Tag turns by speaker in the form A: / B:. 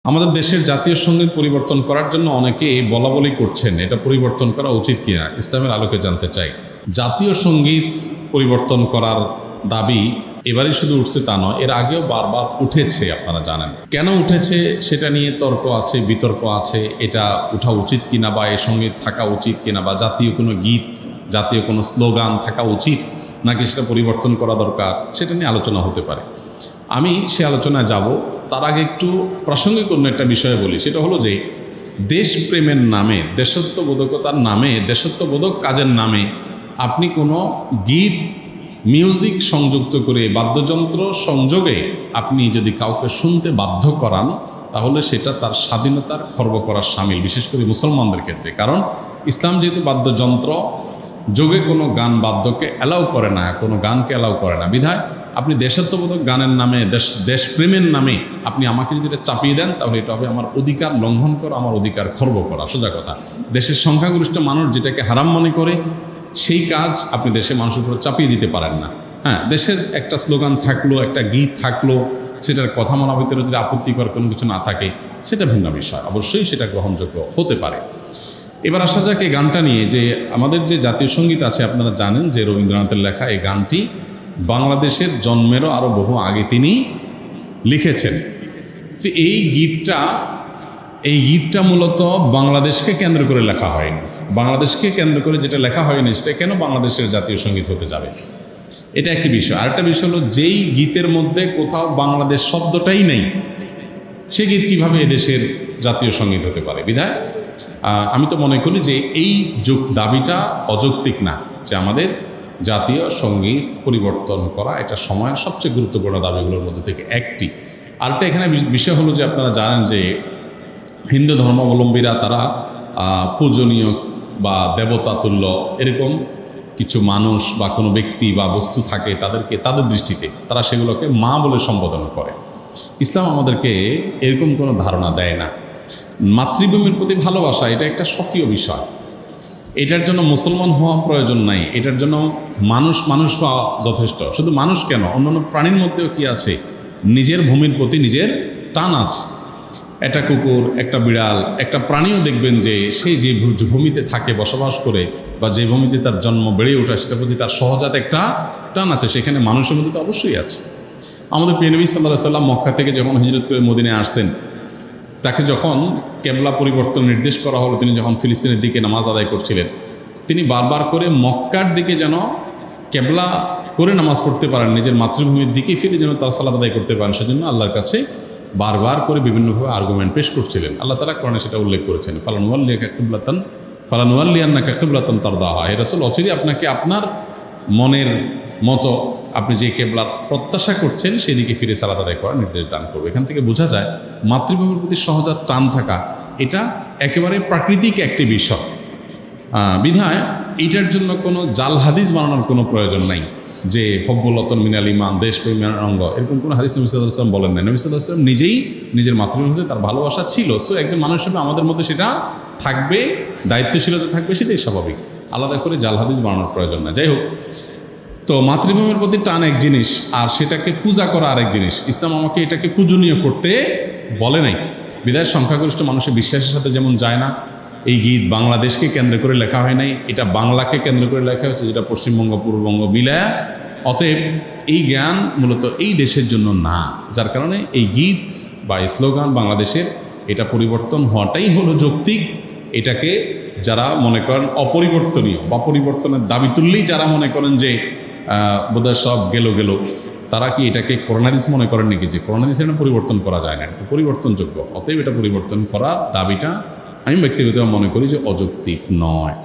A: আমাদের দেশের জাতীয় সঙ্গীত পরিবর্তন করার জন্য অনেকে বলাবলি করছেন, এটা পরিবর্তন করা উচিত কিনা ইসলামের আলোকে জানতে চাই। জাতীয় সঙ্গীত পরিবর্তন করার দাবি এবারই শুধু উঠছে তা নয়, এর আগেও বারবার উঠেছে। আপনারা জানেন কেন উঠেছে সেটা নিয়ে তর্ক আছে, বিতর্ক আছে। এটা উঠা উচিত কিনা বা এ সঙ্গীত থাকা উচিত কিনা, বা জাতীয় কোনো গীত, জাতীয় কোনো স্লোগান থাকা উচিত নাকি সেটা পরিবর্তন করা দরকার, সেটা নিয়ে আলোচনা হতে পারে। আমি সে আলোচনায় যাব, তার আগে একটু প্রাসঙ্গিক অন্য একটা বিষয়ে বলি। সেটা হলো যে দেশপ্রেমের নামে, দেশত্ববোধকতার নামে, দেশত্ববোধক কাজের নামে আপনি কোনো গীত, মিউজিক সংযুক্ত করে, বাদ্যযন্ত্র সংযোগে আপনি যদি কাউকে শুনতে বাধ্য করান, তাহলে সেটা তার স্বাধীনতার খর্ব করার শামিল, বিশেষ করে মুসলমানদের ক্ষেত্রে। কারণ ইসলাম যেহেতু বাদ্যযন্ত্র যোগে কোনো গান বাদ্যকে অ্যালাউ করে না, কোনো গানকে অ্যালাউ করে না, বিধায় আপনি দেশাত্মবোধক গানের নামে, দেশপ্রেমের নামে আপনি আমাকে যদি এটা চাপিয়ে দেন, তাহলে এটা হবে আমার অধিকার লঙ্ঘন করা, আমার অধিকার খর্ব করা। সোজা কথা, দেশের সংখ্যাগরিষ্ঠ মানুষ যেটাকে হারাম মনে করে, সেই কাজ আপনি দেশের মানুষের উপর চাপিয়ে দিতে পারেন না। হ্যাঁ, দেশের একটা স্লোগান থাকলো, একটা গীত থাকলো, সেটার কথা বলার ভিতরে যদি আপত্তিকর কোনো কিছু না থাকে, সেটা ভিন্ন বিষয়, অবশ্যই সেটা গ্রহণযোগ্য হতে পারে। এবার আসা যাক এই গানটা নিয়ে, যে আমাদের যে জাতীয় সঙ্গীত আছে, আপনারা জানেন যে রবীন্দ্রনাথের লেখা এই গানটি বাংলাদেশের জন্মেরও আরও বহু আগে তিনি লিখেছেন। তো এই গীতটা মূলত বাংলাদেশকে কেন্দ্র করে লেখা হয়নি। বাংলাদেশকে কেন্দ্র করে যেটা লেখা হয়নি, সেটা কেন বাংলাদেশের জাতীয় সঙ্গীত হতে যাবে, এটা একটি বিষয়। আরেকটা বিষয় হলো, যেই গীতের মধ্যে কোথাও বাংলাদেশ শব্দটাই নেই, সে গীত কীভাবে এদেশের জাতীয় সঙ্গীত হতে পারে? বিধায় আমি তো মনে করি যে এই দাবিটা অযৌক্তিক না, যে আমাদের জাতীয় সঙ্গীত পরিবর্তন করা এটা সময়ের সবচেয়ে গুরুত্বপূর্ণ দাবিগুলোর মধ্যে থেকে একটি। আরেকটা এখানে বিষয় হলো যে আপনারা জানেন যে হিন্দু ধর্মাবলম্বীরা তারা পূজনীয় বা দেবতা তুল্য এরকম কিছু মানুষ বা কোনো ব্যক্তি বা বস্তু থাকে, তাদেরকে তাদের দৃষ্টিতে তারা সেগুলোকে মা বলে সম্বোধন করে। ইসলাম আমাদেরকে এরকম কোনো ধারণা দেয় না। মাতৃভূমির প্রতি ভালোবাসা এটা একটা স্বকীয় বিষয়, এটার জন্য মুসলমান হওয়া প্রয়োজন নাই, এটার জন্য মানুষ হওয়া যথেষ্ট। শুধু মানুষ কেন, অন্যান্য প্রাণীর মধ্যেও কি আছে, নিজের ভূমির প্রতি নিজের টান আছে। একটা কুকুর, একটা বিড়াল, একটা প্রাণীও দেখবেন যে সেই যে ভূমিতে থাকে, বসবাস করে, বা যে ভূমিতে তার জন্ম বেড়ে ওঠা, সেটার প্রতি তার সহজাত একটা টান আছে। সেখানে মানুষের মধ্যে তো অবশ্যই আছে। আমাদের প্রিয় নবী সাল্লাল্লাহু আলাইহি ওয়াসাল্লাম মক্কা থেকে যখন হিজরত করে মদিনায় আসছেন, তাকে যখন কেবলা পরিবর্তন নির্দেশ করা হলো, তিনি যখন ফিলিস্তিনের দিকে নামাজ আদায় করছিলেন, তিনি বারবার করে মক্কার দিকে যেন কেবলা করে নামাজ পড়তে পারেন, নিজের মাতৃভূমির দিকে ফিরে যেন তার সালাত আদায় করতে পারেন, সেজন্য আল্লাহর কাছে বারবার করে বিভিন্নভাবে আর্গুমেন্ট পেশ করছিলেন। আল্লাহ তাআলা কোরআনে সেটা উল্লেখ করেছেন, ফালানুওয়াল্লিয়ান্নাকা কিবলাতান তারদাহা, হে রাসূল, অচিরেই আপনাকে আপনার মনের মতো আপনি যে কেবলার প্রত্যাশা করছেন সেদিকে ফিরে সালাত আদায় করার নির্দেশ দান করবে। এখান থেকে বোঝা যায় মাতৃভূমির প্রতি সহজাত টান থাকা এটা একেবারে প্রাকৃতিক একটি বিষয়। বিধায় এটার জন্য কোনো জাল হাদিস বানানোর কোনো প্রয়োজন নাই, যে হব্বুল ওয়াতন মিনাল ঈমান, দেশপ্রেমের অঙ্গ, এরকম কোনো হাদিস নবী সাল্লাল্লাহু আলাইহি ওয়াসাল্লাম বলেন না। নবী সাল্লাল্লাহু আলাইহি ওয়াসাল্লাম নিজেই নিজের মাতৃভূমিতে তার ভালোবাসা ছিল। সো একজন মানুষ হিসেবে আমাদের মধ্যে সেটা থাকবে, দায়িত্বশীলতা থাকবে, সেটাই স্বাভাবিক। আলাদা করে জাল হাদিস বানানোর প্রয়োজন না। যাই হোক, তো মাতৃভূমির প্রতি টান এক জিনিস, আর সেটাকে পূজা করা আরেক জিনিস। ইসলাম আমাকে এটাকে পূজনীয় করতে বলে নাই। বিদায় সংখ্যাগরিষ্ঠ মানুষের বিশ্বাসের সাথে যেমন যায় না, এই গীত বাংলাদেশকে কেন্দ্র করে লেখা হয় নাই, এটা বাংলাকে কেন্দ্র করে লেখা হচ্ছে, যেটা পশ্চিমবঙ্গ পূর্ববঙ্গ মিলায়া। অতএব এই জ্ঞান মূলত এই দেশের জন্য না, যার কারণে এই গীত বা স্লোগান বাংলাদেশের এটা পরিবর্তন হওয়াটাই হলো যৌক্তিক। এটাকে যারা মনে করেন অপরিবর্তনীয় বা পরিবর্তনের দাবি তুললেই যারা মনে করেন যে বোধহয় সব গেল, তারা কি এটাকে কোরআন হাদিস মনে করেন নাকি, যে কোরআন হাদিস এটা পরিবর্তন করা যায় না, এটা তো পরিবর্তনযোগ্য। অতএব এটা পরিবর্তন করার দাবিটা আমি ব্যক্তিগতভাবে মনে করি যে অযৌক্তিক নয়।